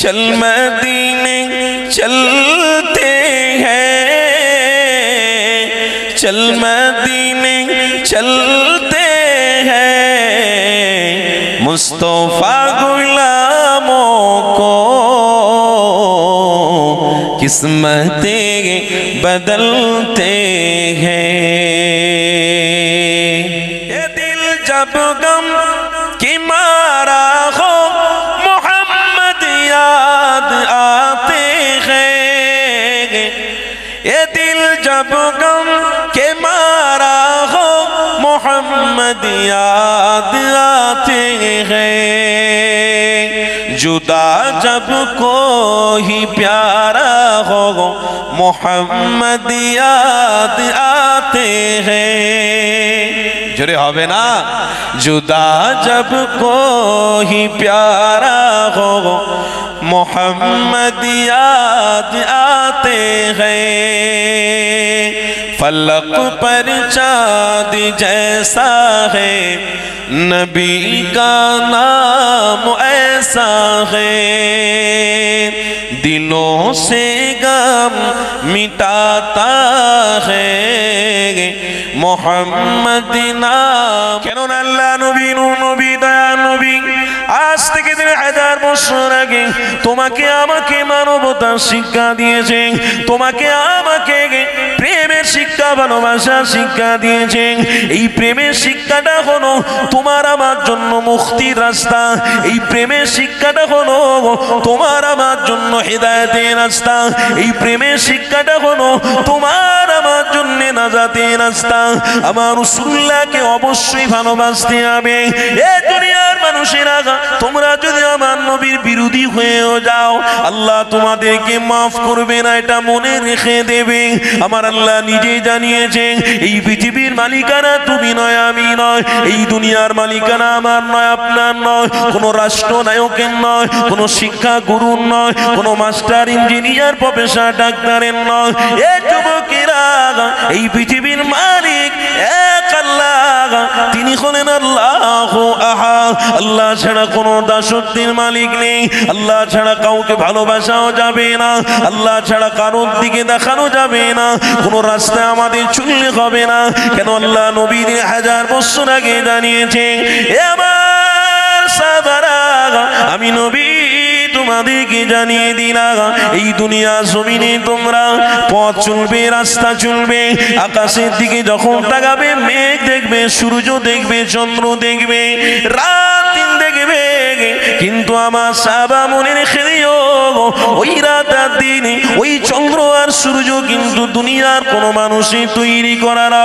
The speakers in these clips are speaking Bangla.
चल मदीने चलते हैं, चल मदीने चलते हैं, मुस्तफा गुलामों को किस्मतें बदलते हैं। ये दिल जब गम की मारा हो मोहम्मद याद आते हैं, ये दिल जब गम के मारा हो मोहम्मद याद आते हैं। जुदा जब कोई प्यारा हो मोहम्मद याद आते हैं। जोरे होवे ना, जुदा जब कोई प्यारा हो मोहम्मद याद आते हैं। फलक पर चाँद जैसा है नबी का नाम ऐसा है, दिलों से गम मिटाता है मोहम्मद नाम। কেন আল্লাহ নবী নবী দয়া নবী আজ থেকে 3000 বছর আগে তোমাকে আমাকে মানবতার শিক্ষা দিয়েছেন, তোমাকে আমাকে প্রেমের শিক্ষা ভালোবাসার শিক্ষা দিয়েছেন। এই প্রেমের শিক্ষাটা হলো তোমার আমার জন্য মুক্তির রাস্তা, এই প্রেমের শিক্ষাটা হলো তোমার আমার জন্য হেদায়েতের রাস্তা, এই প্রেমের শিক্ষাটা হলো তোমার আমার জন্য নাজাতের রাস্তা। আমার রাসূলুল্লাহকে অবশ্যই ভালোবাসতে হবে। এই দুনিয়ার মানুষেরা তোমরা যদি আমার নবীর বিরোধী হয়েও যাও আল্লাহ তোমাদেরকে মাফ করবে না, এটা মনে রেখে দেবে। আমার আল্লাহ নিজেই জানিয়েছেন এই পৃথিবীর মালিকানা তুমি নয় আমি নয়, এই দুনিয়ার মালিকানা আমার নয় আপনার নয়, কোনো রাষ্ট্রনায়কের নয়, কোনো শিক্ষা গুরুর নয়, কোনো মাস্টার ইঞ্জিনিয়ার প্রফেসর ডাক্তারের নয়। এই যুবকেরা এই পৃথিবীর মালিক এক আল্লাহ, তিনি হলেন আল্লাহু আহাদ। আল্লাহ ছাড়া কোনো দাসত্বের মালিক নেই, আল্লাহ ছাড়া কাউকে ভালোবাসাও যাবে না, আল্লাহ ছাড়া কারোর দিকে দেখানো যাবে না, কোনো রাস্তায় আমাদের চললে হবে না। কেন আল্লাহ নবীর 1000 বছর আগে জানিয়েছে এ আমার সাহাবারা আমি নবী তোমাদেরকে জানিয়ে দিলাম এই দুনিয়া জমিনে তোমরা পথ চলবে, রাস্তা চলবে, আকাশের দিকে যখন তাকাবে মেঘ দেখবে, সূর্য দেখবে, চন্দ্র দেখবে, রাত দিন দেখবে, কিন্তু আমার সাহাবা মনে রেখে দিও ওই রাত আর দিন ওই চন্দ্র আর সূর্য কিন্তু দুনিয়ার কোনো মানুষই তৈরি করা না,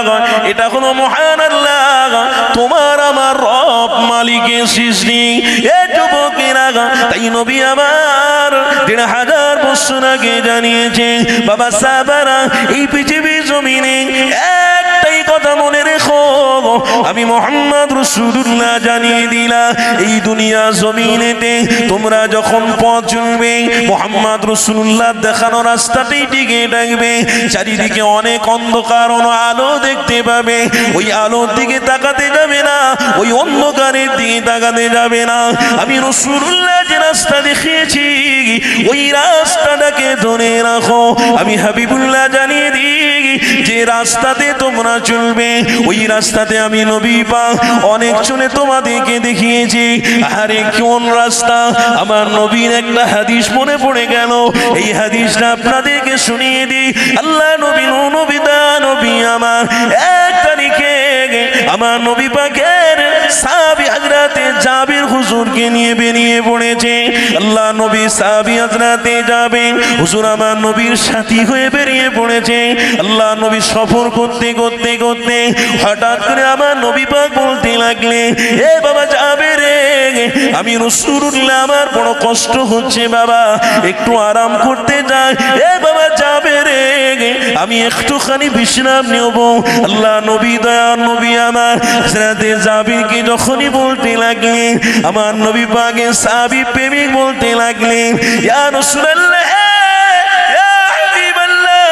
এটা হলো মহান আল্লাহ তোমার আমার রব মালিকের সৃষ্টি। এ যুবকেরা তাই নবী আমার 1500 বছর আগে জানিয়েছে বাবা সাহাবারা এই পৃথিবীর জমিনে একটাই কথা মনে রেখো আমি মুহাম্মদ রাসূলুল্লাহ জানিয়ে দিলাম এই দুনিয়া জমিনেতে তোমরা যখন পথ চলবে মুহাম্মদ রাসূলুল্লাহ দেখানো রাস্তাতেই টিকে থাকবে, চারিদিকে অনেক অন্ধকার আলো দেখতে পাবে, ওই আলোর দিকে তাকাতে যাবে না, ওই অন্ধকারের দিকে তাকাতে যাবে না। আমি রাসূলুল্লাহ যে রাস্তা দেখিয়েছি ওই রাস্তাটাকে ধরে রাখো। আমি হাবিবুল্লাহ জানিয়ে দিই যে রাস্তাতে তোমরা চলবে ওই রাস্তাতে আমি নবী পাক অনেক চলে তোমাদেরকে দেখিয়েছি। আরে কোন রাস্তা? আমার নবীর একটা হাদিস মনে পড়ে গেল, এই হাদিসটা আপনাদেরকে শুনিয়ে দিই। আল্লাহ নবী নবী আমার এক তারিখে আমার নবী পাকের সাহাবী হযরতে জাবির হুজুরকে নিয়ে বেরিয়ে পড়েছে। আল্লাহ নবী সাহাবী হযরতে জাবির হুজুর আমার নবীর সাথী হয়ে বেরিয়ে পড়েছে। আল্লাহ নবী সফর করতে করতে করতে হঠাৎ করে আমার নবী পাক বলতে লাগলেন এ বাবা জাবির আমি রাসূলুল্লাহ আমার বড় কষ্ট হচ্ছে বাবা একটু আরাম করতে যাই। এ বাবা জাবির আমি একটুখানি বিশ্রাম নেব। আল্লাহ নবী দয়ার নবী আমার হযরতে জাবিরকে যখনই বলতে লাগলেন আমার নবী পাকের সাহাবী প্রেমিক বলতে লাগলেন ইয়া রাসূলুল্লাহ ইয়া হাবিবাল্লাহ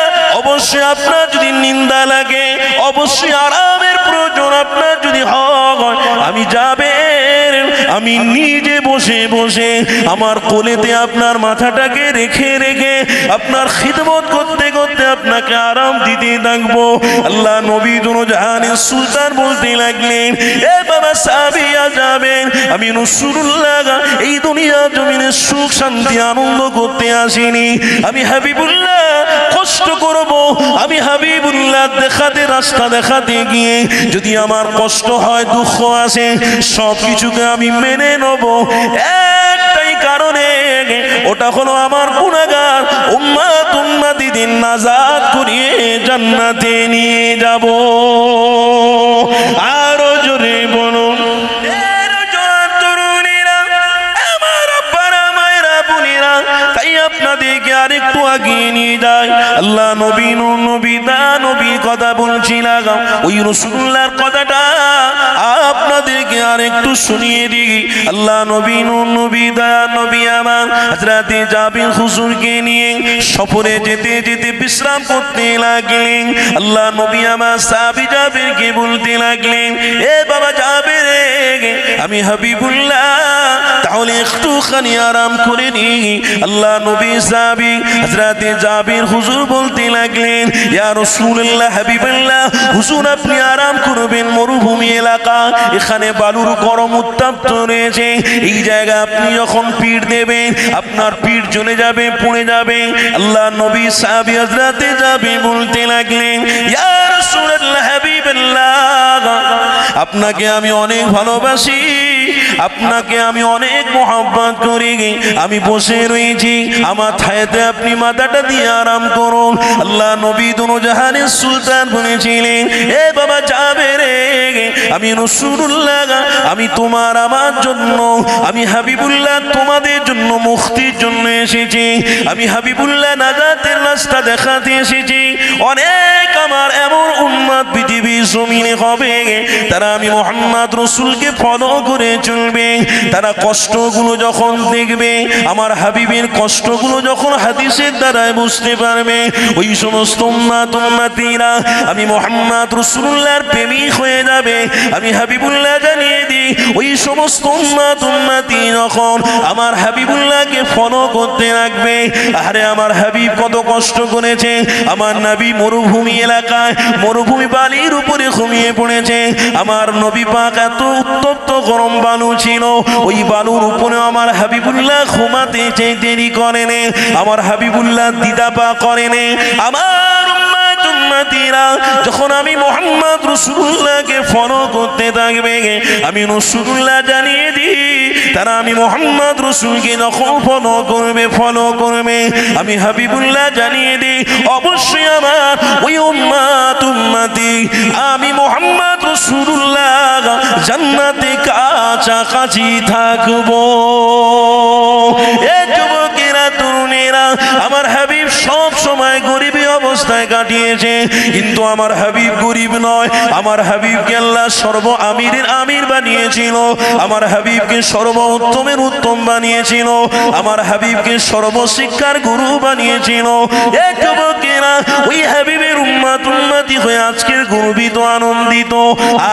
অবশ্যই আপনার যদি নিন্দা লাগে অবশ্যই আরামের প্রয়োজন আপনার যদি হয় আমি জাবির আমি নিজে বসে বসে বসে আমার কোলেতে আপনার মাথাটাকে রেখে রেখে আপনার খিদমত করতে করতে আপনাকে আরাম দিতে থাকবো। আল্লাহ নবী দুজাহানের সুলতান বলতে লাগলেন, এ বাবা সাহাবীরা যাবেন, আমি রাসূলুল্লাহ এই দুনিয়া জমিনে সুখ শান্তি আনন্দ করতে আসিনি। আমি হাবিবুল্লাহ কষ্ট করব, আমি হাবিবুল্লাহ দেখাতে রাস্তা দেখাতে গিয়ে যদি আমার কষ্ট হয় দুঃখ আসে সব কিছুকে আমি মেনে নেব একটাই কারণে, ওটা হলো আমার গুনাহগার উম্মতিদের নাজাত করিয়ে জান্নাতে নিয়ে যাব। আরো জোরে বলুন, আপনাদেরকে আরেকটু আগিয়ে নিয়ে যায়। আল্লাহ নবী নবী দা নবী কথা বলছিলাম, ওই রাসূলুল্লাহর কথাটা আপনাদেরকে আরেকটু শুনিয়ে দিই। আল্লাহ নবী নবী দা নবী আমার হযরতে জাবির হুজুরকে নিয়ে সফরে যেতে যেতে বিশ্রাম করতে লাগলেন। আল্লাহ নবী আমার সাহাবী জাবিরকে বলতে লাগলেন, এ বাবা জাবির, আমি হাবিবুল্লাহ তাহলে একটুখানি আরাম করে নি। আল্লাহ নবী সাহাবী হযরতে জাবির হুজুর বলতে লাগলেন, ইয়া রাসূলুল্লাহ হাবিবাল্লাহ, হুজুর আপনি আরাম করবেন, মরুভূমি এলাকা, এখানে বালুর গরম উত্তপ্ত রয়েছে, এই জায়গা আপনি যখন পিঠ দেবেন আপনার পিঠ জ্বলে যাবে, পুড়ে যাবে। আল্লাহ নবী সাহাবী হযরতে জাবির বলতে লাগলেন, ইয়া রাসূলুল্লাহ হাবিবাল্লাহ, আপনাকে আমি অনেক ভালোবাসি, আপনাকে আমি অনেক মহব্বত করি, আমি বসে রয়েছি, আমার ছায়াতে আপনি মাথাটা দিয়ে আরাম করুন। আল্লাহ নবী দুজাহানের সুলতান বলেছিলেন, এ বাবা যাবে রে, আমি রাসূলুল্লাহ, আমি তোমার আমার জন্য, আমি হাবিবুল্লাহ তোমাদের জন্য মুক্তির জন্য এসেছি, আমি হাবিবুল্লাহ নাজাতের রাস্তা দেখাতে এসেছি। অনেক আমার এমন উম্মত পৃথিবীর জমিনে হবে, তারা আমি মুহাম্মদ রাসূলকে ফলো করে চলবে, তারা কষ্টগুলো যখন দেখবে, আমার হাবিবের কষ্টগুলো যখন হাদিসের দ্বারাই বুঝতে পারবে, ওই সমস্ত উম্মতীরা আমি মুহাম্মদ রাসূলুল্লাহর প্রেমিক হয়ে যাবে। আমি হাবিবুল্লাহ জানিয়ে দিই, ওই সমস্ত উম্মতি যখন আমার হাবিবুল্লাহকে ফলো করতে লাগবে, আরে আমার হাবিব কত কষ্ট করেছে, আমার নবী মরুভূমি এলাকায় মরুভূমি বালির উপরে ঘুমিয়ে পড়েছে, আমার নবী পাক এত উত্তপ্ত গরম বালু ছিল, ওই বালুর উপরে আমার হাবিবুল্লাহ ঘুমাতে দেরি করেন, আমার হাবিবুল্লাহ দ্বিধা করেন। আমার উম্মতীরা যখন আমি মুহাম্মদ রাসূলুল্লাহকে ফলো করতে থাকবে, আমি রাসূলুল্লাহ জানিয়ে দিই, তারা আমি মুহাম্মদ রাসূলকে যখন ফলো করবে, আমি হাবিবুল্লাহ জানিয়ে দিই, অবশ্যই আমার ওই উম্মতি আমি মুহাম্মদ রাসূলুল্লাহ জান্নাতে কাছাকাছি থাকবো। এ যুবকেরা, তরুণেরা, আমার হাবিব সব সময় গরিবী অবস্থায় কাটিয়েছে, কিন্তু আমার হাবিব গরিব নয়, আমার হাবিবকে আল্লাহ সর্ব আমিরের আমির বানিয়েছিল, আমার হাবিবকে সর্ব উত্তমের উত্তম বানিয়েছিল, আমার হাবিবকে সর্বশিক্ষার গুরু বানিয়েছিল। এ যুবকেরা, ওই হাবিবের উম্মতি হয়ে আজকের গর্বিত আনন্দিত,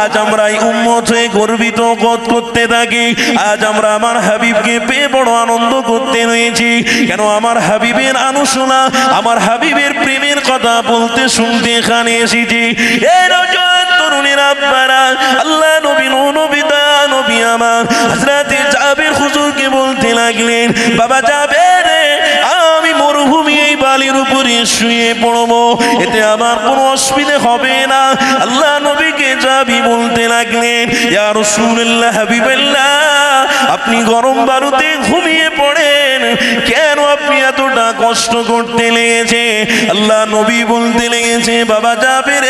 আজ আমরা এই উম্মত হয়ে গর্বিত করতে থাকি, আজ আমরা আমার হাবিবকে পেয়ে বড় আনন্দ করতে রয়েছি। কেন? আমার হাবিবের আনুশোনা, আমার হাবিবের প্রেমের কথা বলতে শুনতে এখানে এসেছি। এই রজত তরুণীর আব্বারা, আল্লাহ নবী নবী দা নবী আমার হযরতে জাবির হুজুরকে বলতে লাগলেন, বাবা জাবির, আমি মরুভূমি এই বালির উপরে শুয়ে পড়বো, এতে আমার কোনো অসুবিধা হবে না। আল্লাহ নবীকে জাবি বলতে লাগলেন, ইয়া রাসূলুল্লাহ হাবিবাল্লাহ, আপনি গরম বালুতে ঘুমিয়ে পড়েন, কেন আপনি এতটা কষ্ট করতে লেগেছে? আল্লাহ নবী বলতে লেগেছে, বাবা জাবির,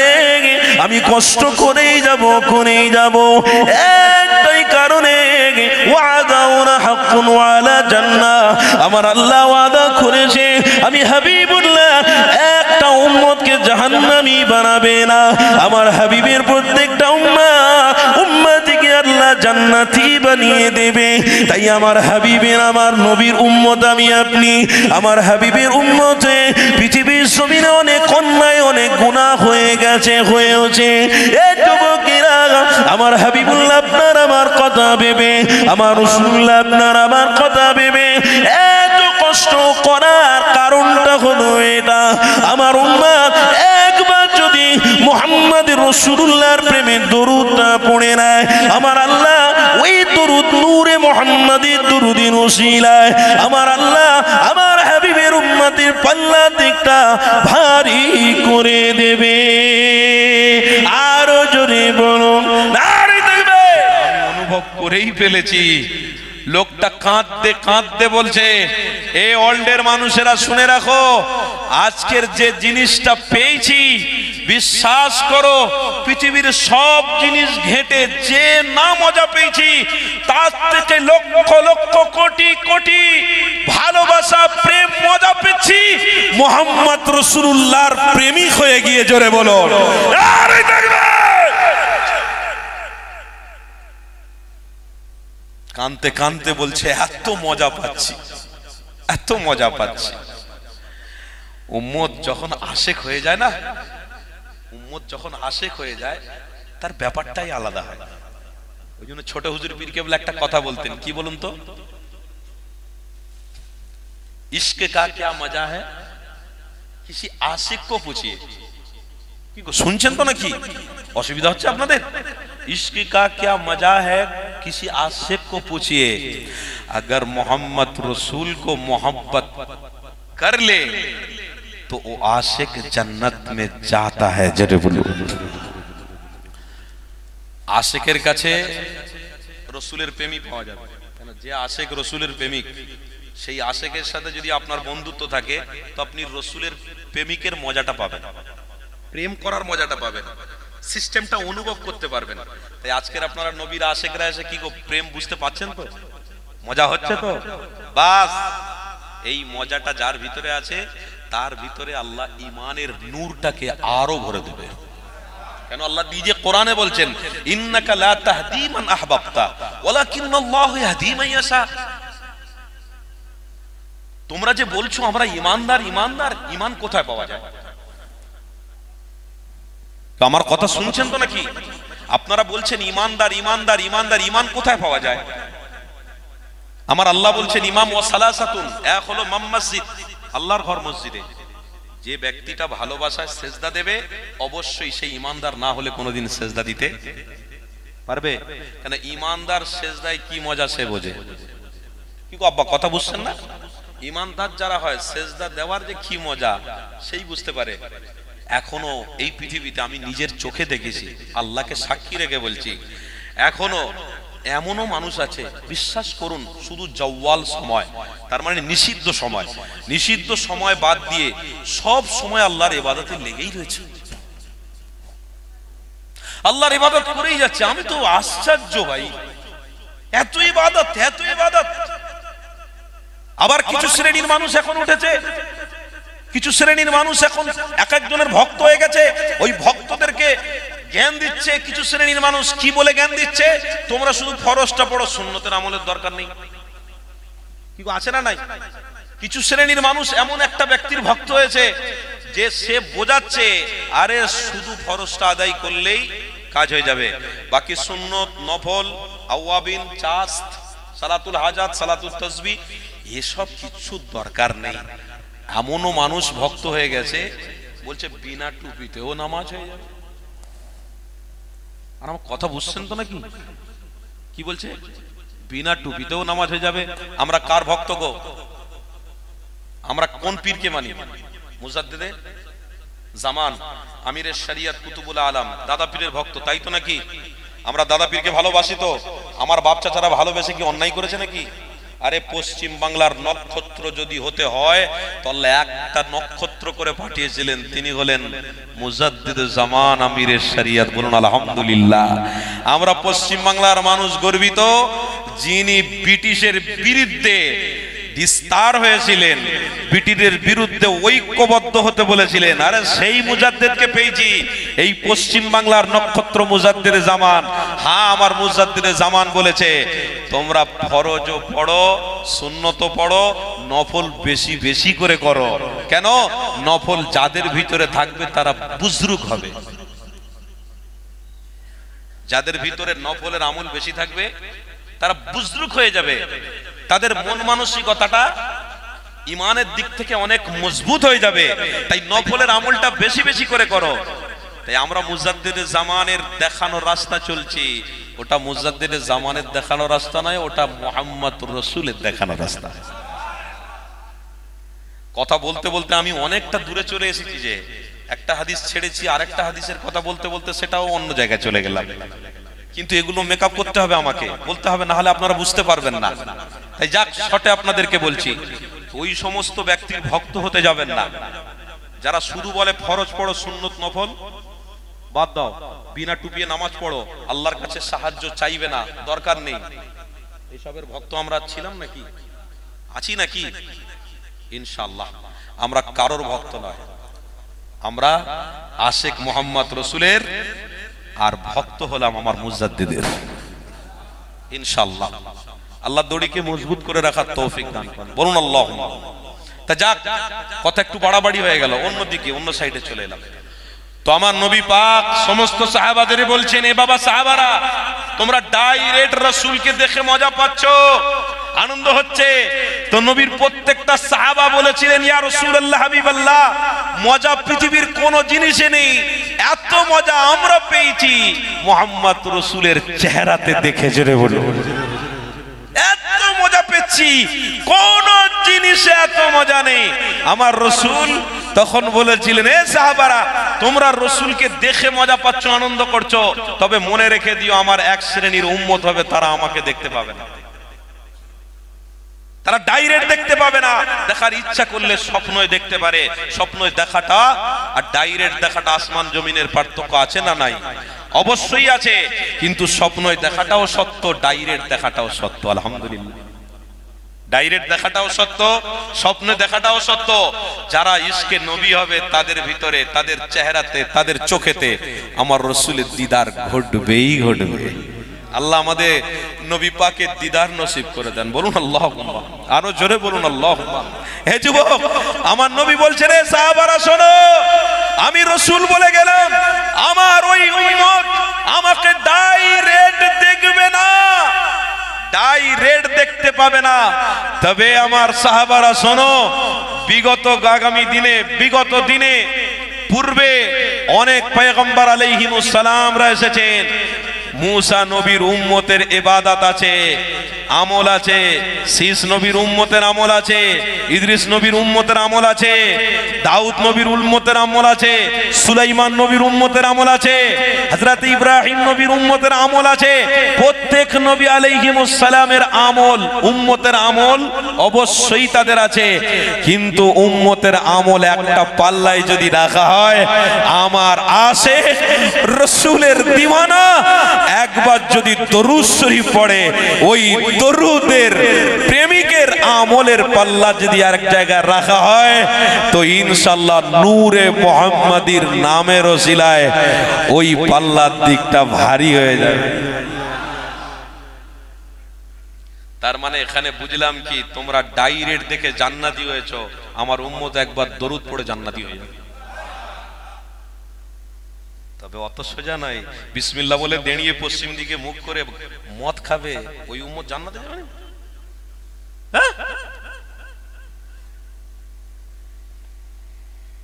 আমি কষ্ট করেই যাব একটাই কারণে, ওয়াদাউনা হাক্কুন ওয়ালা জান্নাহ, আমার আল্লাহ ওয়াদা করেছে আমি হাবিবুল্লাহ একটা উম্মতকে জাহান্নামী বানাবে না, আমার হাবিবের প্রত্যেকটা উম্মতিকে আল্লাহ জান্নাতি বানিয়ে দেবে। তাই আমার হাবিবের আমার নবীর উম্মত আমি আপনি, আমার হাবিবের উম্মতে পৃথিবীর জমিনে অনেক অন্যায় অনেক গুনাহ হয়ে গেছে হয়েছে। যুবকেরা আমার হাবিবুল্লাহ আপনার আমার কথা ভেবে, আমার রাসূলুল্লাহ আপনার আমার কথা ভেবে এত কষ্ট করার কারণটা হলো এটা, আমার উম্মত একবার যদি মুহাম্মদ রাসূলুল্লাহর প্রেমে দরুদটা পড়ে নেয়, আমার আল্লাহ ওই দরুদ নূরে মুহাম্মাদের দরুদের ওসিলায় আমার আল্লাহ আমার হাবিবের উম্মতের পাল্লা দিকটা ভারী করে দেবে। আরো জোরে বলুন নারে তাকবীর। আমি অনুভব করেই ফেলেছি, লোকটা কাঁদতে কাঁদতে বলছে, এই ওয়ার্ল্ডের মানুষেরা শুনে রাখো, আজকের যে জিনিসটা পেয়েছি বিশ্বাস করো পৃথিবীর সব জিনিস ঘেটে যে না মজা পেয়েছি তার থেকে লক্ষ লক্ষ কোটি কোটি ভালোবাসা প্রেম মজা পেয়েছি মুহাম্মদ রাসূলুল্লাহর প্রেমিক হয়ে গিয়ে। জোরে বলো নারে তাকবীর। কানতে কানতে বলছে এত মজা পাচ্ছি, এত মজা পাচ্ছি। উম্মত যখন আশেক হয়ে যায় না, উম্মত যখন আশেক হয়ে যায় তার ব্যাপারটাই আলাদা হয়। ওই জন্য ছোট হুজুর পীর কেবল একটা কথা বলতেন, কি বলুন তো, इश्क का क्या मजा है किसी आशिक को पूछिए। কি গো শুনছেন তো নাকি? অসুবিধা হচ্ছে আপনাদের? इश्क का क्या मजा है किसी आशिक को पूछिए, अगर मोहम्मद रसूल को मोहब्बत कर ले तो वो आशिक जन्नत में जाता है। जरे बोलो आशिकेर কাছে রসুলের প্রেমিক পাওয়া যাবে, কেন যে আশিক রসুলের প্রেমিক সেই আশিকের সাথে যদি আপনার বন্ধুত্ব থাকে তো আপনি রসুলের প্রেমিকের মজাটা পাবেন, প্রেম করার মজাটা পাবেন, সিস্টেমটা অনুভব করতে পারবেন। তাই আজকের আপনারা নবীর আশিকরা এসে কি গো প্রেম বুঝতে পাচ্ছেন তো? মজা হচ্ছে তো? বাস এই মজাটা যার ভিতরে আছে তার ভিতরে আল্লাহ ঈমানের নূরটাকে আরো ভরে দেবে। কেন আল্লাহ নিজে কোরআনে বলছেন, ইন্নাকা লা তাহদি মান আহবাবতা ওয়ালাকিন্নাল্লাহু ইয়াহদি মান ইয়াশা। তোমরা যে বলছো আমরা ঈমানদার ঈমানদার, ঈমান কোথায় পাওয়া যায়? তো আমার কথা শুনছেন তো নাকি? আপনারা বলছেন ঈমানদার ঈমানদার ঈমানদার, ঈমান কোথায় পাওয়া যায়? আমার আল্লাহ বলছেন ইমাম ওয়া সালাসাতুন, এক হলো মাম মসজিদ, আল্লাহর ঘর মসজিদে। যে ব্যক্তিটা ভালোবাসায় সেজদা দেবে অবশ্যই সেই ঈমানদার না হলে কোনোদিন সেজদা দিতে পারবে? কেন ঈমানদার সেজদায় কি মজা সে বোঝে। কি গো আব্বা কথা বুঝছেন না? ঈমানদার যারা হয় সেজদা দেওয়ার যে কি মজা সেই বুঝতে পারে। এখনো এই পৃথিবীতে আমি নিজের চোখে দেখেছি, আল্লাহকে সাক্ষী রেখে বলছি, এখনো এমনও মানুষ আছে বিশ্বাস করুন শুধু জওয়াল সময়, তার মানে নিষিদ্ধ সময়, নিষিদ্ধ সময় বাদ দিয়ে সব সময় আল্লাহর ইবাদতে লেগেই রয়েছে, আল্লাহর ইবাদত করেই যাচ্ছে। আমি তো আশ্চর্য ভাই, এত ইবাদত এত ইবাদত। আবার কিছু শ্রেণীর মানুষ এখন উঠেছে, কিছু শ্রেণীর মানুষ এখন এক একজনের ভক্ত হয়ে গেছে, ওই ভক্তদেরকে জ্ঞান দিচ্ছে। কিছু শ্রেণীর মানুষ কি বলে জ্ঞান দিচ্ছে, তোমরা শুধু ফরজটা পড়ো, সুন্নতের আমলের দরকার নেই। কি আছে না নাই? কিছু শ্রেণীর মানুষ এমন একটা ব্যক্তির ভক্ত হয়েছে যে সে বোঝাচ্ছে আরে শুধু ফরজটা আদায় করলেই কাজ হয়ে যাবে, বাকি সুন্নত নফল আওয়াবিন চাস্ত সালাতুল হাজাত সালাতুল তাসবিহ এসব কিছু দরকার নেই। এমনও মানুষ ভক্ত হয়ে গেছে বলছে বিনা টুপিতেও নামাজ হয়ে যাবে। আর আমার কথা বুঝছেন তো নাকি? কি বলছে? বিনা টুপিতেও নামাজ হয়ে যাবে। আমরা কার ভক্ত গো? আমরা কোন পীরকে মানি? মুজাদ্দিদে জামান, আমিরের শরিয়ত, কুতুবুল আলম, দাদা পীরের ভক্ত, তাই তো নাকি? আমরা দাদা পীরকে ভালোবাসি তো? আমার বাপ চাচারা ভালোবেসে কি অন্যায় করেছে নাকি? আরে পশ্চিম বাংলার নক্ষত্র যদি হতে হয় তাহলে একটা নক্ষত্র করে পাঠিয়েছিলেন, তিনি হলেন মুজাদ্দিদ জামান, আমিরের শরিয়ত। বলুন আলহামদুলিল্লাহ। আমরা পশ্চিম বাংলার মানুষ গর্বিত, যিনি ব্রিটিশের বিরুদ্ধে বিস্তার হয়েছিলেন, ব্রিটিশের বিরুদ্ধে ঐক্যবদ্ধ হতে বলেছিলেন। আরে সেই মুজাদ্দেদকে পেয়েছি, এই পশ্চিম বাংলার নক্ষত্র মুজাদ্দেদে জামান। হ্যাঁ, আমার মুজাদ্দেদে জামান বলেছে তোমরা ফরজও পড়ো, সুন্নতও পড়ো, নফল বেশি বেশি করে করো। কেন? নফল যাদের ভিতরে থাকবে তারা বুজরুক হবে। যাদের ভিতরে নফলের আমল বেশি থাকবে তারা বুজরুক হয়ে যাবে, তাদের মন মানসিকতাটা ইমানের দিক থেকে অনেক মজবুত হয়ে যাবে। তাই নফলের আমলটা বেশি বেশি করে করো। তাই আমরা মুজাদ্দিদে জামানের দেখানো রাস্তা চলছি। ওটা মুজাদ্দিদে জামানের দেখানো রাস্তা নয়, ওটা মুহাম্মদ রাসূলের দেখানো রাস্তা। কথা বলতে বলতে আমি অনেকটা দূরে চলে এসেছি, যে একটা হাদিস ছেড়েছি আরেকটা হাদিসের কথা বলতে বলতে সেটাও অন্য জায়গায় চলে গেলাম। কিন্তু এগুলো মেকআপ করতে হবে, আমাকে বলতে হবে, না হলে আপনারা বুঝতে পারবেন না। তাই যাক, শর্টে আপনাদেরকে বলছি, ওই সমস্ত ব্যক্তির ভক্ত হতে যাবেন না যারা শুধু বলে ফরজ পড়ো, সুন্নত নফল বাদ দাও, বিনা টুপিয়ে নামাজ পড়ো, আল্লাহর কাছে সাহায্য চাইবে না, দরকার নেই। এসবের ভক্ত আমরা ছিলাম নাকি, আছি নাকি? ইনশাআল্লাহ আমরা কারোর ভক্ত নয়, আমরা আশিক মুহাম্মদ রাসূলের, আর ভক্ত হলাম আমার মুজাদ্দিদের। ইনশাআল্লাহ আল্লাহ দড়িকে মজবুত করে রাখার তৌফিক দান করুন, বলুন আল্লাহুম্মা। তা যাক, কথা একটু বাড়াবাড়ি হয়ে গেল, অন্যদিকে অন্য সাইডে চলে এলাম। তো আমার নবী পাক সমস্ত সাহাবাদের বলছেন, এ বাবা সাহাবারা, তোমরা ডাইরেক্ট রাসূলকে দেখে মজা পাচ্ছ, আনন্দ হচ্ছে। তো নবীর প্রত্যেকটা সাহাবা বলেছিলেন, ইয়া রাসূলুল্লাহ, হাবিবাল্লাহ, মজা পৃথিবীর কোন জিনিসে নেই, এত মজা আমরা পেয়েছি মুহাম্মদ রাসূলের চেহারাতে দেখে। জোরে বলুন, এত মজা পেয়েছি, কোন জিনিসে এত মজা নেই। আমার রাসূল তখন বলেছিলেন, এ সাহাবারা, তোমরা রাসূলকে দেখে মজা পাচ্ছ, আনন্দ করছো, তবে মনে রেখে দিও আমার এক শ্রেণীর উম্মত হবে, তারা আমাকে দেখতে পাবে না, তারা ডাইরেক্ট দেখতে পাবে না। দেখার ইচ্ছা করলে স্বপ্নই দেখতে পারে। স্বপ্নই দেখাটা আর ডাইরেক্ট দেখাটা আসমান জমিনের পার্থক্য আছে না নাই? অবশ্যই আছে। কিন্তু স্বপ্নই দেখাটাও সত্য, ডাইরেক্ট দেখাটাও সত্য। আলহামদুলিল্লাহ, ডাইরেক্ট দেখাটাও সত্য, স্বপ্নে দেখাটাও সত্য। যারা ইশকে নবী হবে তাদের ভিতরে, তাদের চেহারাতে, তাদের চোখেতে আমার রাসূলের দিদার ঘটবেই ঘটবে। আল্লাহ আমাদের নবী পাকের দিদার নসিব করে দেন, বলুন আল্লাহুম্মা। আরো জোরে বলুন আল্লাহুম্মা। হে যুবক, আমার নবী বলছেন, রে সাহাবারা শোনো, আমি রাসূল বলে গেলাম, আমার ওই উম্মত আমাকে ডাইরেক্ট দেখবে না, ডাইরেক্ট দেখতে পাবে না। তবে আমার সাহাবারা শোনো, বিগত দিনে পূর্বে অনেক পয়গম্বর আলাইহিমুস সালামরা এসেছেন। মুসা নবীর উম্মতের ইবাদত আছে, আমল আছে, শীষ নবীর উম্মতের আমল আছে, ইদ্রিস নবীর উম্মতের আমল আছে, দাউদ নবীর উম্মতের আমল আছে, সুলাইমান নবীর উম্মতের আমল আছে, হযরত ইব্রাহিম নবীর উম্মতের আমল আছে। প্রত্যেক নবী আলাইহিমুস সালামের আমল, উম্মতের আমল অবশ্যই তাদের আছে। কিন্তু উম্মতের আমল একটা পাল্লায় যদি রাখা হয়, আমার আশিক রাসূলের দিওয়ানা একবার যদি দরুদ শরীফ পড়ে, ওই দরুদের প্রেমিকের আমলের পাল্লা যদি আরেক জায়গায় রাখা হয়, তো ইনশাআল্লাহ নূরে মুহাম্মাদির নামের ওসিলায় ওই পাল্লার দিকটা ভারী হয়ে যাবে। তার মানে এখানে বুঝলাম কি, তোমরা ডাইরেক্ট দেখে জান্নাতি হয়েছো, আমার উম্মত একবার দরুদ পড়ে জান্নাতি হয়ে যাবে। তবে অত সোজা নাই, বিসমিল্লাহ বলে দাঁড়িয়ে পশ্চিম দিকে মুখ করে মদ খাবে, ওই উম্মত জান্নাতে যাবে না?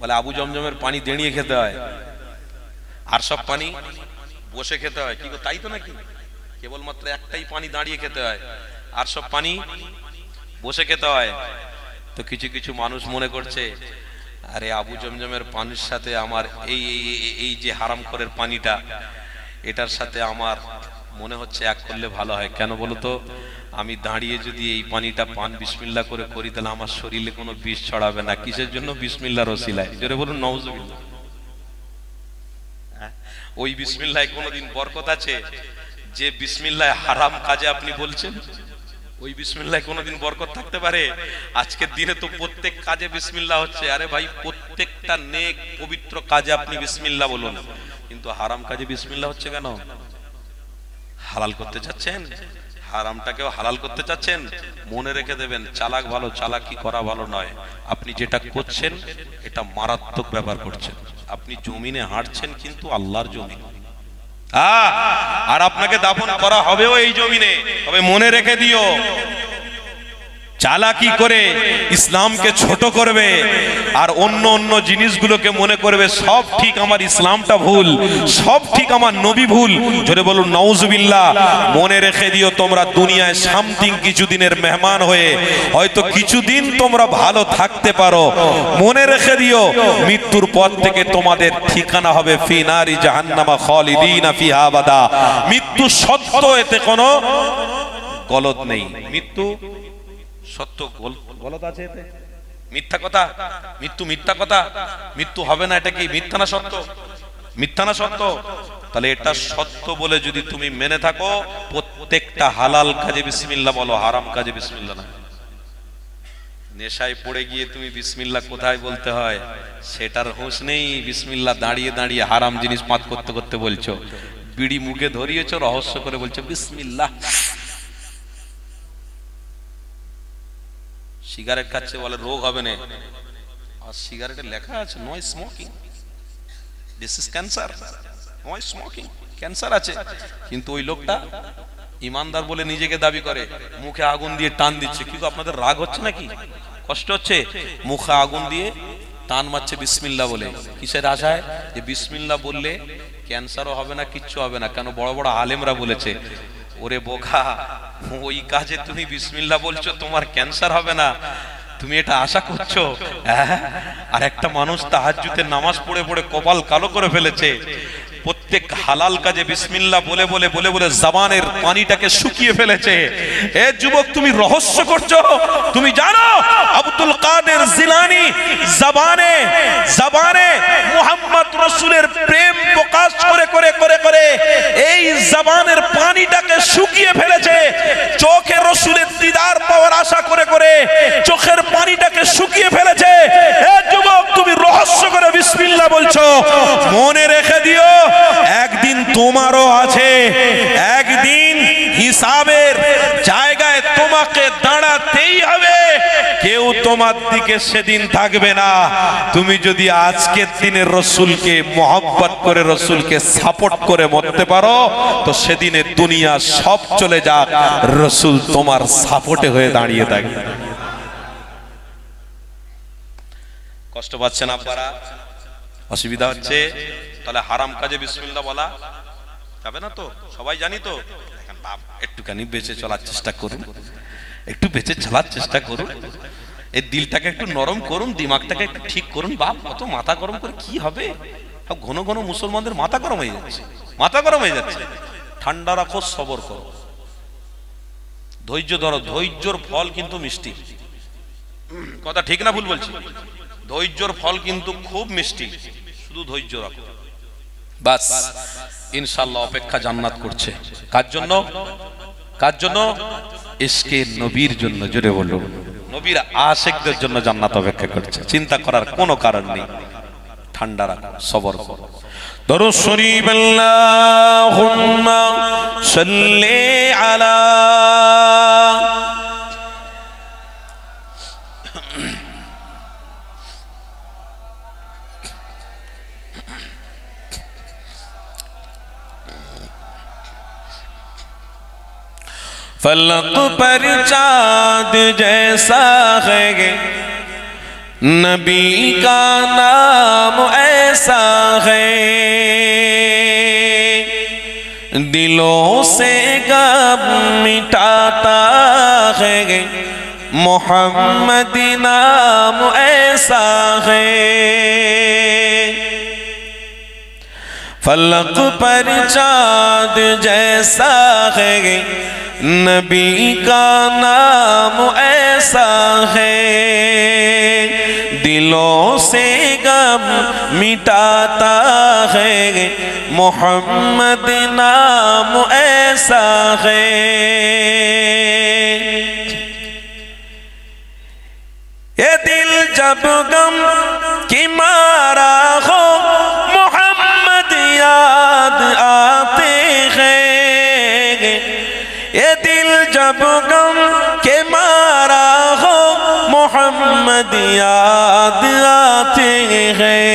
বলে আবু জমজমের পানি দাঁড়িয়ে খেতে হয়, আর সব পানি বসে খেতে হয়। কি গো, তাই তো নাকি? কেবলমাত্র একটাই পানি দাঁড়িয়ে খেতে হয়, আর সব পানি বসে খেতে হয়। তো কিছু কিছু মানুষ মনে করছে, আরে আবু জমজমের পানির সাথে আমার এই যে হারাম করের পানিটা, এটার সাথে আমার মনে হচ্ছে এক করলে ভালো হয়। কেন বলো তো? আমি দাঁড়িয়ে যদি এই পানিটা পান বিসমিল্লাহ করে করি, তাহলে আমার শরীরে কোনো বিষ ছড়াবে না। কিসের জন্য? বিসমিল্লাহর ওসিলায়। জোরে বলুন নাউজুবিল্লাহ। ওই বিসমিল্লাহ কোনোদিন বরকত আছে যে বিসমিল্লাহ হারাম কাজে আপনি বলছেন? ওই বিসমিল্লাহ কোনোদিন বরকত থাকতে পারে? আজকের দিনে তো প্রত্যেক কাজে বিসমিল্লাহ হচ্ছে। আরে ভাই, প্রত্যেকটা নেক পবিত্র কাজে আপনি বিসমিল্লাহ বলুন, কিন্তু হারাম কাজে বিসমিল্লাহ হচ্ছে কেন? হালাল করতে চাচ্ছেন, হারামটাকেও হালাল করতে চাচ্ছেন। মনে রেখে দেবেন, চালাক ভালো, চালাকি করা ভালো নয়। আপনি যেটা করছেন এটা মারাত্মক ব্যাপার করছেন। আপনি জমিনে হাঁটছেন, কিন্তু আল্লাহর জমিন, আর আপনাকে দাফন করা হবেও এই জমিনে। তবে মনে রেখে দিও, চালাকি করে ইসলামকে ছোট করবে আর অন্য অন্য জিনিসগুলোকে মনে করবে সব ঠিক, আমার ইসলামটা ভুল, সব ঠিক, আমার নবী ভুল। জোরে বলুন নাউজুবিল্লাহ। মনে রেখে দিও, তোমরা দুনিয়ায় সামথিং কিছুদিনের মেহমান হয়ে হয়তো কিছুদিন তোমরা ভালো থাকতে পারো। মনে রেখে দিও, মৃত্যুর পর থেকে তোমাদের ঠিকানা হবে ফি নারি জাহান্নামা খালিদিনা ফিহা আবাদা। মৃত্যু সত্য, এতে কোনো গলত নেই। মৃত্যু সত্য, গলত আছে এতে? মিথ্যা কথা? মৃত্যু মিথ্যা কথা? মৃত্যু হবে না, এটা কি মিথ্যা না সত্য? মিথ্যা না সত্য? তাহলে এটা সত্য বলে যদি তুমি মেনে থাকো, প্রত্যেকটা হালাল কাজে বিসমিল্লাহ বলো, হারাম কাজে বিসমিল্লাহ না। নেশায় পড়ে গিয়ে তুমি বিসমিল্লাহ কোথায় বলতে হয় সেটার হুঁশ নেই। বিসমিল্লাহ দাঁড়িয়ে দাঁড়িয়ে হারাম জিনিস পাত করতে করতে বলছো। বিড়ি মুখে ধরিয়েছো, রহস্য করে বলছো বিসমিল্লাহ। সিগারেট খাচ্ছে, বলে রোগ হবে না, আর সিগারেটে লেখা আছে no smoking, this is cancer, no smoking, cancer আছে। কিন্তু ওই লোকটা ইমানদার বলে নিজেকে দাবি করে, মুখে আগুন দিয়ে টান দিচ্ছে। কিন্তু আপনাদের রাগ হচ্ছে নাকি, কষ্ট হচ্ছে? মুখে আগুন দিয়ে টান মারছে বিসমিল্লাহ বলে, কিসের আশায়? যে বিসমিল্লাহ বললে ক্যান্সারও হবে না, কিচ্ছু হবে না। কেন? বড় বড় আলেমরা বলেছে। ওরে বোকা, ওই কাজে তুমি বিসমিল্লাহ বলছো, তোমার ক্যান্সার হবে না, তুমি এটা আশা করছো? আর একটা মানুষ তাহাজ্জুদের নামাজ পড়ে পড়ে কপাল কালো করে ফেলেছে। প্রত্যেক হালাল কাজে বিসমিল্লাহ বলে বলে বলে বলে জবানের পানিটাকে শুকিয়ে ফেলেছে। এ যুবক, তুমি রহস্য করছো। তুমি জানো আব্দুল কাদের জিলানী জবানে জবানে মুহাম্মদ রাসূলের প্রেম প্রকাশ করে করে করে করে এই জবানের পানিটাকে শুকিয়ে ফেলেছে। চোখে রাসূলের দিদার পাওয়ার আশা করে করে চোখের পানিটাকে শুকিয়ে ফেলেছে। এ যুবক, তুমি রহস্য করে বিসমিল্লাহ বলছো। মনে রেখে দিও, একদিন তোমারও আছে, একদিন হিসাবের জায়গায় তোমাকে দাঁড়াতেই হবে। কেউ তোমার দিকে সেদিন থাকবে না। তুমি যদি আজকের দিনে রসুলকে মহব্বত করে, রসুলকে সাপোর্ট করে মরতে পারো, তো সেদিনে দুনিয়া সব চলে যাক, রসুল তোমার সাপোর্টে হয়ে দাঁড়িয়ে থাকবে। কষ্ট পাচ্ছেন আপনারা? অসুবিধা হচ্ছে? তাহলে হারাম কাজে বিসমিল্লাহ বলা যাবে না তো? সবাই জানি তো? দেখেন বাপ, একটুখানি বেঁচে চলার চেষ্টা করুন, একটু বেঁচে চলার চেষ্টা করুন। এই দিলটাকে একটু নরম করুন, দিমাগটাকে একটু ঠিক করুন। বাপ, অত মাথা গরম করে কি হবে? ঘন ঘন মুসলমানদের মাথা গরম হয়ে যাচ্ছে, মাথা গরম হয়ে যাচ্ছে। ঠান্ডা রাখো, সবর করো, ধৈর্য ধরো। ধৈর্যর ফল কিন্তু মিষ্টি। কথা ঠিক না ভুল বলছি? ধৈর্যর ফল কিন্তু খুব মিষ্টি। শুধু ধৈর্য রাখো, বাস। ইনশাআল্লাহ অপেক্ষা জান্নাত করছে। কার জন্য? কার জন্য? ইশকে নবীর জন্য। জোরে বলুন, নবীর আশিকদের জন্য জান্নাত অপেক্ষা করছে। চিন্তা করার কোনো কারণ নেই। ঠান্ডা রাখো, সবর করো। দরুদ শরীফ আল্লাহুম্মা সাল্লি আলা फलक पर चाँद जैसा है, नबी का नाम ऐसा है, दिलों से गम मिटाता है, मोहम्मद नाम ऐसा है। फलक पर चाँद जैसा है, नबी का नाम ऐसा है, दिलों से गम मिटाता है, मोहम्मद नाम ऐसा है। ये दिल जब गम की मारा हो मोहम्मद याद आते हैं। ये दिल जब गम के मारा हो मोहम्मद याद आते हैं।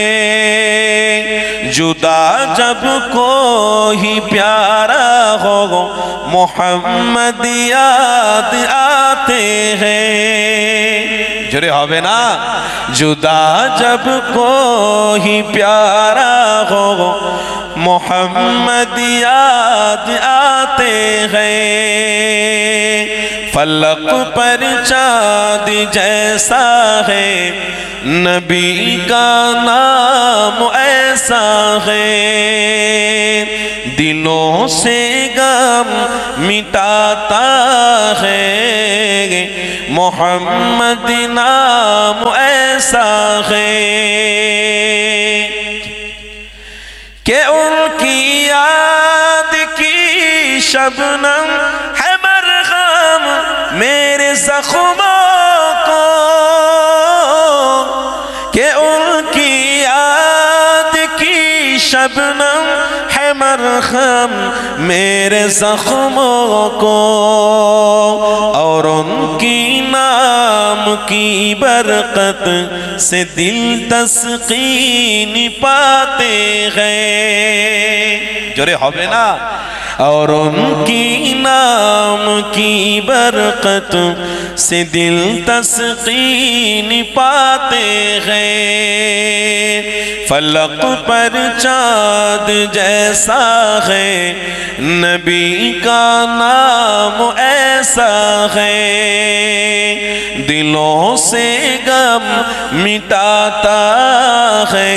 जुदा जब कोई प्यारा हो मोहम्मद याद आते हैं। जोरे होवे ना, जुदा जब कोई प्यारा हो मोहम्मद याद आते हैं। फलक पर चाँद जैसा है नबी का नाम ऐसा है। दिलों से गम मिटाता है मोहम्मद नाम ऐसा है कि उनकी याद की शबनम है मरहम मेरे ज़ख्मों को। कि उनकी याद की शबनम है मरहम मेरे ज़ख्मों को। और उनकी नाम की बरकत से दिल तस्कीन पाते हैं। जोरे होवे ना। और उनकी नाम की बरकत से दिल तस्कीन पाते हैं। फलक पर चाँद जैसा है नबी का नाम ऐसा है। दिलों से गम मिटाता है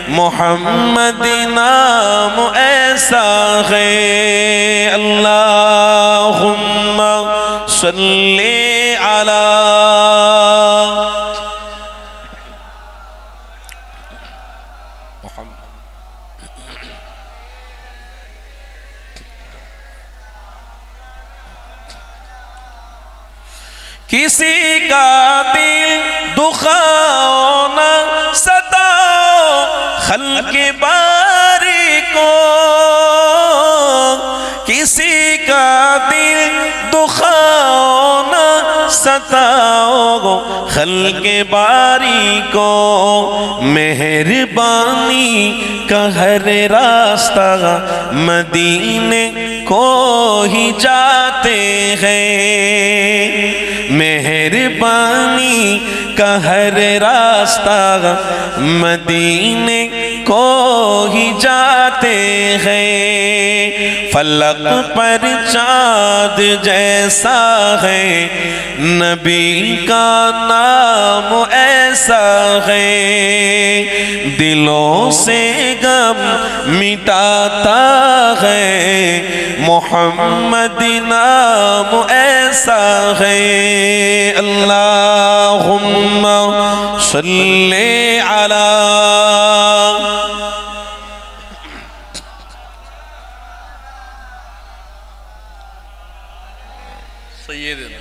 मोहम्मद नाम ऐसा है। अल्लाहुम्मा सल्ली अला किसी का दिल दुखाओ न सताओ खल्क़ बारी को। किसी का दिल दुखाओ न सताओ खल्क़ बारी को। मेहरबानी का हर रास्ता मदीने को ही जाते हैं। मेहरबानी का हर रास्ता मदीने को ही जाते हैं। फलक पर चाँद जैसा है नबी का नाम ऐसा है। दिलों से गम मिटाता है मोहम्मद नाम ऐसा है। अल्लाहुम्मा सल्ली अला सय्यदना।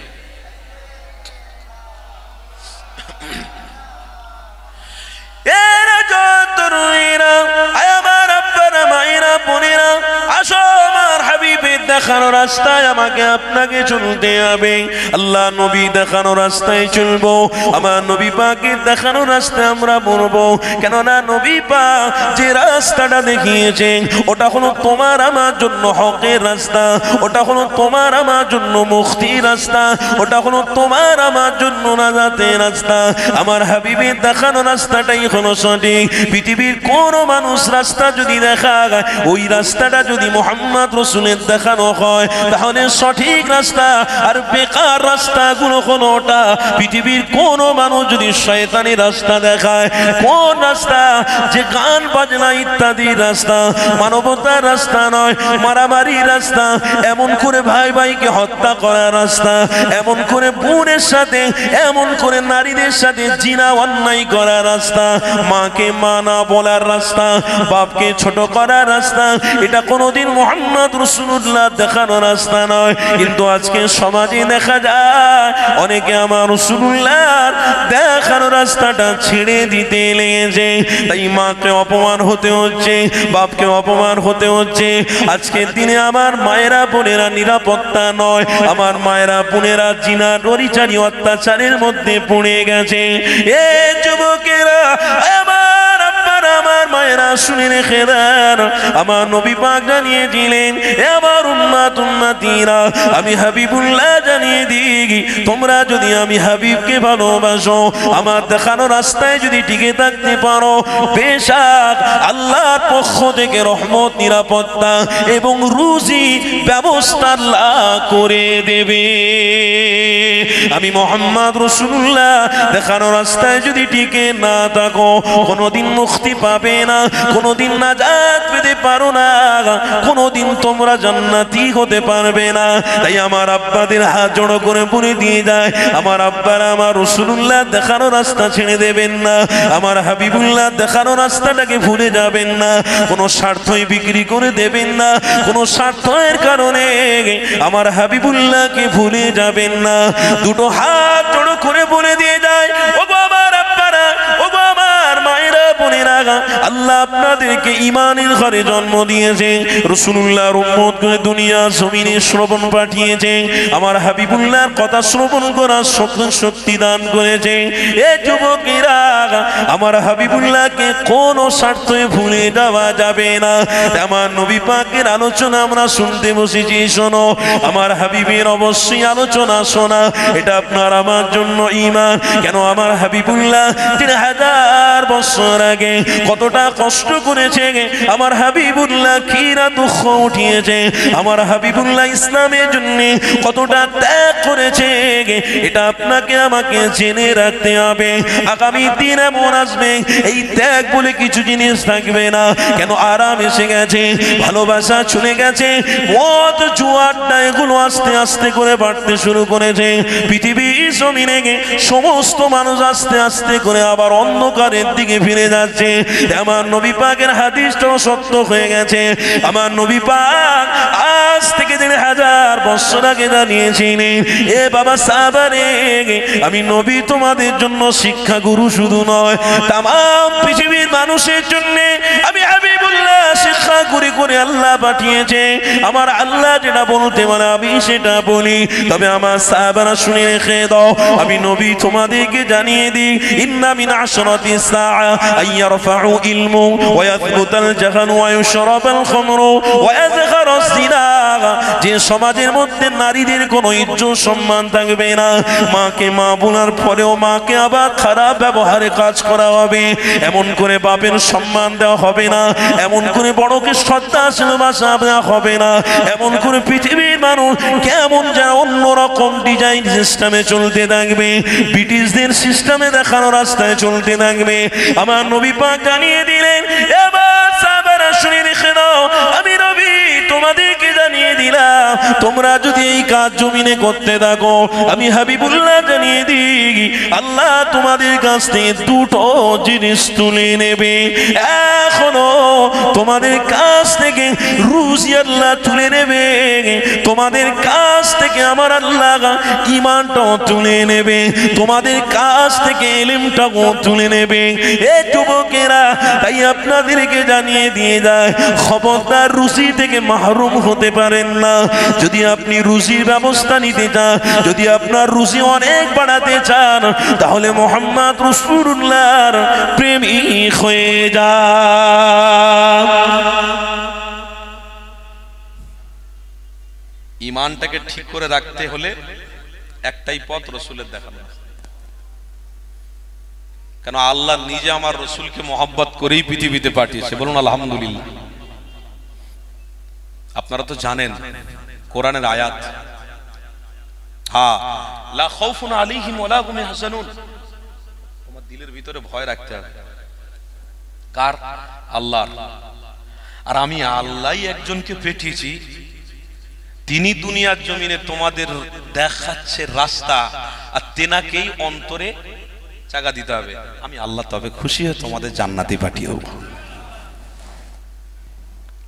এরা যত রুইরা আয় আমার আব্বারা মায়েরা বোনেরা আসো আমার হাবিবের দেখানো রাস্তায় আমাকে আপনাকে চলতে হবে। আল্লাহ নবী দেখানো রাস্তায় চলবো। আমার নবী পাকের দেখানো রাস্তায় আমরা বলবো। কেননা নবী পাক যে রাস্তাটা দেখিয়েছেন ওটা হলো তোমার আমার জন্য হকের রাস্তা। ওটা হলো তোমার আমার জন্য মুক্তির রাস্তা। ওটা হলো তোমার আমার জন্য নাজাতের রাস্তা। আমার হাবিবের দেখানো রাস্তাটাই হলো সঠিক। পৃথিবীর কোন মানুষ রাস্তা যদি দেখায় ওই রাস্তাটা যদি মুহাম্মদ রাসূলের দেখানো হয় তাহলে সঠিক রাস্তা। আর বেকার রাস্তাগুলো হলো ওটা। পৃথিবীর কোন মানুষ যদি শয়তানি রাস্তা দেখায়, কোন রাস্তা যে গান বাজনা ইত্যাদি রাস্তা, মানবতার রাস্তা নয়, মারামারি রাস্তা, এমন করে ভাই ভাইকে হত্যা করার রাস্তা, এমন করে বোনের সাথে, এমন করে নারীদের সাথে জিনা অন্যায় করার রাস্তা, মাকে মা না বলার রাস্তা, বাপকে ছোট করার রাস্তা, এটা কোনোদিন মুহাম্মদ রাসূল রাসূলুল্লাহ দেখানো রাস্তা নয়। কিন্তু আজকে সমাজে দেখা যায় অনেকে আমার রাসূলুল্লাহ দেখানো রাস্তাটা ছেড়ে দিতে লেগেছে। তাই মাকে অপমান হতে হচ্ছে, বাপকে অপমান হতে হচ্ছে। আজকের দিনে আমার মায়েরা বোনেরা নিরাপত্তা নয়, আমার মায়েরা বোনেরা জিনার অরিচারি অত্যাচারের মধ্যে পড়ে গেছে। এ যুবকেরা, আমার আব্বারা, আমার মায়েরা শুনে রেখে দেন, আমার নবী পাক জানিয়ে দিলেন, আমার উম্মাত উম্মাতিরা, আমি হাবিবুল্লাহ জানিয়ে দিই, তোমরা যদি আমি হাবিবকে ভালোবাসো, আমার দেখানো রাস্তায় যদি টিকে থাকতে পারো, বেশক আল্লাহর পক্ষ থেকে রহমত, নিরাপত্তা এবং রুজি ব্যবস্থা আল্লাহ করে দেবে। আমি মুহাম্মদ রাসূলুল্লাহ দেখানো রাস্তায় যদি টিকে না থাকো, কোনোদিন মুক্তি পাবে না, কোনোদিন নাজাত পেতে পারো না, কোনোদিন তোমরা জান্নাতি হতে পারবে না। তাই আমার আব্বাদের হাত জড়ো করে বলে দিয়ে যায়, আমার আব্বারা আমার রাসূলুল্লাহ দেখানো রাস্তা ছেড়ে দেবেন না, আমার হাবিবুল্লাহ দেখানো রাস্তাটাকে ভুলে যাবেন না, কোনো স্বার্থই বিক্রি করে দেবেন না, কোনো স্বার্থের কারণে আমার হাবিবুল্লাহকে ভুলে যাবেন না। দুটো হাত জড়ো করে বলে দিয়ে যায়, ও আমার আব্বারা, ও আমার মায়েরা বোনেরা, আল্লাহ আপনাদেরকে ঈমানের ঘরে জন্ম দিয়েছে, রাসূলুল্লাহর উম্মত করে দুনিয়া জমিনে শ্রবণ পাঠিয়েছে, আমার হাবিবুল্লাহর কথা শ্রবণ করার শক্তি দান করেছে। এ যুবকেরা, আমার হাবিবুল্লাহকে কোনো স্বার্থে ভুলে যাওয়া যাবে না। আমার নবী পাকের আলোচনা আমরা শুনতে বসেছি, শোনো, আমার হাবিবের অবশ্যই আলোচনা শোনা, এটা আপনার আমার জন্য ঈমান। কেন আমার হাবিবুল্লাহ 3000 বছর আগে কতটা কষ্ট করেছে, আমার হাবিবুল্লাহ কিরা দুঃখ উঠিয়েছে, আমার হাবিবুল্লাহ ইসলামের জন্য কতটা ত্যাগ করেছে, এটা আপনাকে আমাকে জেনে রাখতে হবে। আগামী দিন এমন আসবে, এই ত্যাগ বলে কিছু জিনিস থাকবে না। কেন আরাম এসে গেছে, ভালোবাসা চলে গেছে, মদ জুয়ারটা এগুলো আস্তে আস্তে করে বাড়তে শুরু করেছে। পৃথিবীর জমিনে সমস্ত মানুষ আস্তে আস্তে করে আবার অন্ধকারের দিকে ফিরে যাচ্ছে। আমার নবী পাকের হাদিসটাও সত্য হয়ে গেছে। আমার নবী পাক আজ থেকে 3000 বছর আগে জানিয়েছিলেন, এ বাবা সাহাবারে, আমি নবী তোমাদের জন্য শিক্ষা গুরু শুধু নয়, তামাম পৃথিবীর মানুষের জন্য আমি হাবিবুল্লাহ শিক্ষা করে করে আল্লাহ পাঠিয়েছে। আমার আল্লাহ যেটা বলতে বলে আমি সেটা বলি। তবে আমার সাহাবারা শুনে রেখে দাও, আমি নবী তোমাদেরকে জানিয়ে দিই, ইন্না মিন আশরাতি সাআ আইয়ারফাউ ইলমু ওয়া ইয়াথবুতাল জাহালু ওয়া ইউশরাবাল খামরু ওয়া ইয়াযহারুজ জিনা। যে সমাজের মধ্যে নারীদের কোনো ইজ্জত সম্মান থাকবে না, মাকে মা বলার পরেও মাকে আবার খারাপ ব্যবহারে কাজ করা হবে, এমন করে বাপের সম্মান দেওয়া হবে না, এমন করে বড়কে শ্রদ্ধা ভালোবাসা দেওয়া হবে না, এমন করে পৃথিবীর মানুষ কেমন যেন অন্যরকম ডিজাইন সিস্টেমে চলতে থাকবে, ব্রিটিশদের সিস্টেমে দেখানো রাস্তায় চলতে থাকবে। আমার নবী পাক জানিয়ে দিলেন, এবার সাহাবারা শুনে রেখে দাও, আমি নবী তোমাদেরকে জানিয়ে দিলাম, তোমরা যদি এই কাজ জমিনে করতে থাকো, আমি হাবিবুল্লাহ জানিয়ে দিই, আল্লাহ তোমাদের কাছ থেকে দুটো জিনিস তুলে নেবে। এখনো তোমাদের কাছ থেকে রুজি আল্লাহ তুলে নেবে, তোমাদের কাছ থেকে আমার আল্লাহ ঈমানটাও তুলে নেবে, তোমাদের কাছ থেকে ইলমটাও তুলে নেবে। এ যুবকেরা, তাই আপনাদেরকে জানিয়ে দিয়ে যায়, খবরদার রুজি থেকে মাহরুম হতে পারেন না। যদি আপনি রুজির ব্যবস্থা নিতে চান, যদি আপনার রুজি অনেক বাড়াতে চান, তাহলে মুহাম্মদ রাসূলুল্লাহর প্রেমিক হয়ে যান। ঈমানটাকে ঠিক করে রাখতে হলে একটাই পথ, রাসূলের দেখানো। কেন আল্লাহ নিজে আমার রাসূলকে মহব্বত করেই পৃথিবীতে পাঠিয়েছে, বলুন আলহামদুলিল্লাহ। আপনারা তো জানেন কোরআনের আয়াত, হ্যাঁ, লা খাউফুন আলাইহিম ওয়ালা হুম ইয়াহজানুন। তোমার দিলের ভিতরে ভয় রাখতে হবে, কার? আল্লাহর। আর আমি আল্লাহই একজনকে পাঠিয়েছি, তিনি দুনিয়ার জমিনে তোমাদের দেখাচ্ছে রাস্তা, আর তেনাকেই অন্তরে জায়গা দিতে হবে। আমি আল্লাহ তবে খুশি হয়ে তোমাদের জান্নাতে পাঠিয়ে দেব।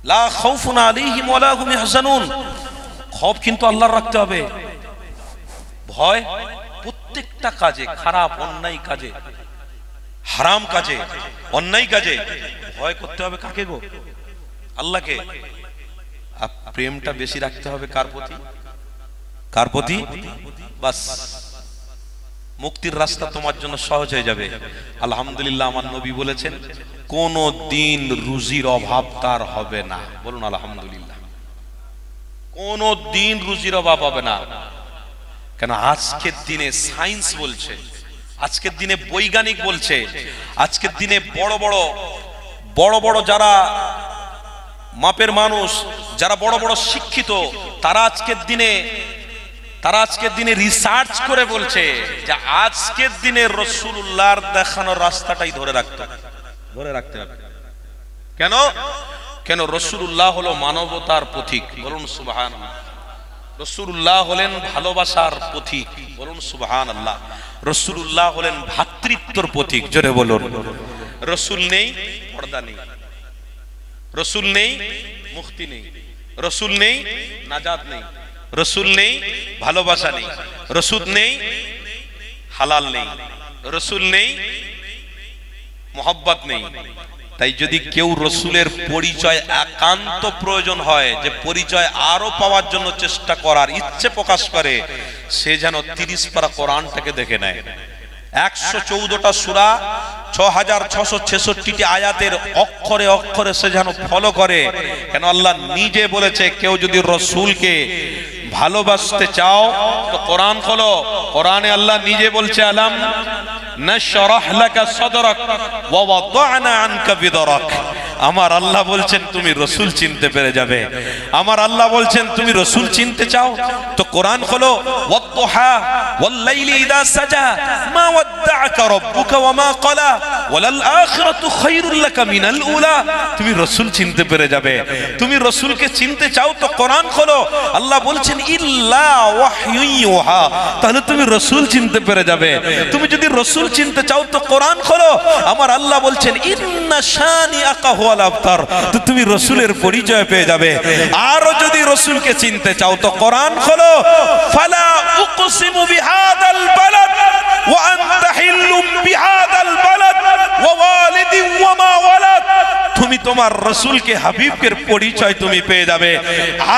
লা খাউফুন আলাইহিম ওয়া লা হুম ইয়াহজানুন। খৌফ কিন্তু আল্লাহর রাখতে হবে। ভয় প্রত্যেকটা কাজে, খারাপ অন্যায় কাজে, হারাম কাজে, অন্যায় কাজে ভয় করতে হবে কাকে গো? আল্লাহকে। আর প্রেমটা বেশি রাখতে হবে কার প্রতি? কার প্রতি? বাস মুক্তির রাস্তা তোমার জন্য সহজ হয়ে যাবে। আলহামদুলিল্লাহ, আমার নবী বলেছেন কোন দিন রুজির অভাব তার হবে না। বলুন আলহামদুলিল্লাহ। কোন দিন রুজির অভাব হবে না। কেন? আজকের দিনে সায়েন্স বলছে, আজকের দিনে বৈজ্ঞানিক বলছে, আজকের দিনে বড় বড় যারা মাপের মানুষ, যারা বড় বড় শিক্ষিত, তারা আজকের দিনে রিসার্চ করে বলছে যে আজকের দিনে রাসূলুল্লাহর দেখানো রাস্তাটাই ধরে রাখতে হবে। কেন? কেন? রাসূলুল্লাহ হলো মানবতার পথিক। বলুন সুবহানাল্লাহ। রাসূলুল্লাহ হলেন ভালোবাসার পথিক। বলুন সুবহানাল্লাহ। রাসূলুল্লাহ হলেন ভ্রাতৃত্বের পথিক। জোরে বলুন। রাসূল নেই, পর্দা নেই। রাসূল নেই, মুক্তি নেই। রাসূল নেই, নাজাত নেই। রাসূল নেই, ভালোবাসা নেই। রাসূল নেই, হালাল নেই। রাসূল নেই, মোহাব্বত নেই। তাই যদি কেউ রাসূলের পরিচয় একান্ত প্রয়োজন হয়, যে পরিচয় আরো পাওয়ার জন্য চেষ্টা করার ইচ্ছে প্রকাশ করে, সে যেন 30 পারা কোরআনটাকে দেখে নেয়। 114টা সূরা, 6666টি আয়াতের অক্ষরে অক্ষরে সে যেন ফলো করে। কেন? আল্লাহ নিজে বলেছে কেউ যদি রাসূলকে ভালোবাসতে চাও তো কোরআন খোলো। কোরআনে আল্লাহ নিজে বলছে আলাম নাশরাহ লাকা সাদরাক ওয়া ওয়াদানা আনকা বিদরাক। আমার আল্লাহ বলছেন তুমি রাসূল চিনতে পেরে যাবে। আমার আল্লাহ বলছেন তুমি রাসূল চিনতে চাও তো কোরআন খোলো। ওয়াদ-দুহা ওয়াল-লাইলি ইযা সাজা মা ওয়াদ্দাআকা রাব্বুকা ওয়া মা ক্বালা ওয়ালাল আখিরাতু খায়রুল লাকা মিনাল উলা। তুমি রাসূল চিনতে পেরে যাবে। তুমি রাসূলকে চিনতে চাও তো কোরআন খোলো। আল্লাহ বলছেন ইল্লা ওয়াহয়ুন ইউহা। তাহলে তুমি রাসূল চিনতে পেরে যাবে। তুমি যদি রাসূল চিনতে চাও তো কোরআন খোলো। আমার আল্লাহ বলছেন ইন্না শানিআকা হুয়াল আবতার। তো তুমি রাসূলের পরিচয় পেয়ে যাবে। আর যদি রাসূলকে চিনতে চাও তো কোরআন খোলো। ফালা উকসিমু বিহাদাল বালাদ ওয়া আনতা হিল্লুম বিহাদাল বালাদ ওয়া ওয়ালিদিন ওয়া মা ওয়ালাদ। তুমি তোমার রাসূলকে, হাবিবকে পরিচয় তুমি পেয়ে যাবে।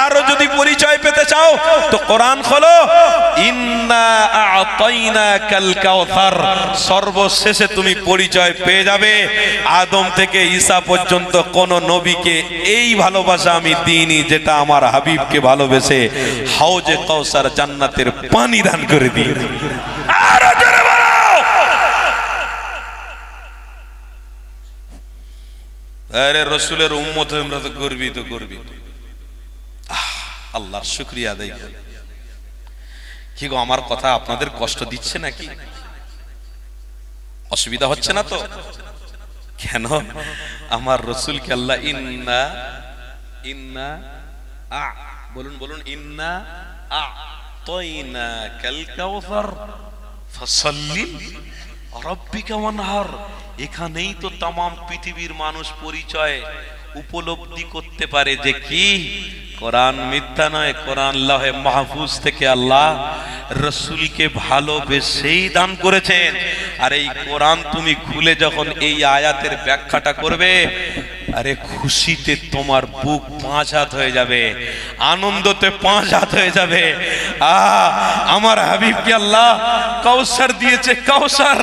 আর যদি পরিচয় পেতে চাও তো কোরআন খোলো। ইন্না আ'তাইনাকাল কাউসার। সর্বশেষে তুমি পরিচয় পেয়ে যাবে। আদম থেকে ঈসা পর্যন্ত কোন নবীকে এই ভালোবাসা আমি দিইনি যেটা আমার হাবিবকে ভালোবেসে হাউজে কাউসার জান্নাতের পানি দান করে দিই। আর জোরে বলো। আরে রাসূলের উম্মত হয়ে আমরা তো গর্বিত। আল্লাহর শুকরিয়া আদায় করি। কি গো, আমার কথা আপনাদের কষ্ট দিচ্ছে নাকি? অসুবিধা হচ্ছে না তো? কেন? আমার রাসূলকে আল্লাহ ইন্না বলুন ইন্না আ'তাইনাকাল কাউসার ফাসাল্লি রাব্বিকা ওয়ানহার। এখানেই তো तमाम পৃথিবীর মানুষ পরিচয় উপলব্ধি করতে পারে যে কি কোরআন মিথ্যা নয়। কোরআন লৌহে মাহফুজ থেকে আল্লাহ রাসূলকে ভালোবেসেই দান করেছেন। আর এই কোরআন তুমি খুলে যখন এই আয়াতের ব্যাখ্যাটা করবে, আরে খুশিতে তোমার বুক 5 হাত হয়ে যাবে, আনন্দতে 5 হাত হয়ে যাবে। আমার হাবিবকে আল্লাহ কাউসার দিয়েছে। কাউসার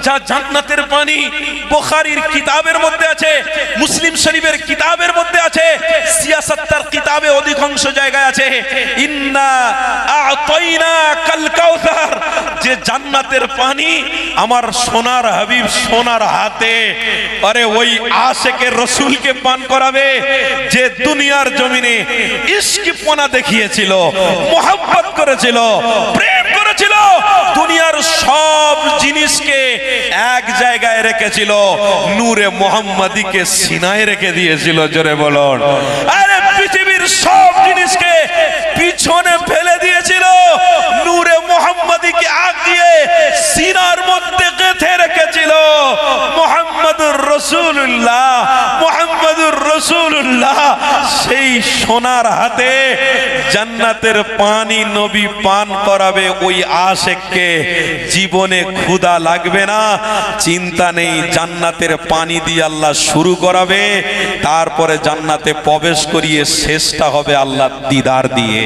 যা জান্নাতের পানি। বুখারীর কিতাবের মধ্যে আছে, মুসলিম শরীফের কিতাবের মধ্যে আছে, সিয়াসাত্তার কিতাবে অধিকাংশ জায়গায় আছে ইন্না আ'তাইনাকাল কাউসার। যে জান্নাতের পানি আমার সোনার হাবিব সোনার হাতে, আরে ওই আশিকের রাসূলকে পান করাবে যে দুনিয়ার জমিনে ইশকপনা দেখিয়েছিল, মোহাব্বত করেছিল, প্রেম করেছিল, দুনিয়ার সব জিনিসকে এক জায়গায় রেখেছিল, নূরে মুহাম্মাদিকে সিনায় রেখে দিয়েছিল। জোরে বলুন। আরে পৃথিবীর সব জিনিসকে পিছনে ফেলে দিয়েছিল, নূরে মুহাম্মাদিকে আগিয়ে সিনার মধ্যে গেঁথে রেখেছিল। মুহাম্মাদুর রাসূলুল্লাহ, মুহাম্মাদুর রাসূলুল্লাহ সেই সোনার হাতে জান্নাতের পানি নবী পান করাবে ওই আশিককে। জীবনে ক্ষুধা লাগবে না, চিন্তা নেই, জান্নাতের পানি দিয়ে আল্লাহ শুরু করাবে, তারপরে জান্নাতে প্রবেশ করিয়ে শেষটা হবে আল্লাহর দিদার দিয়ে।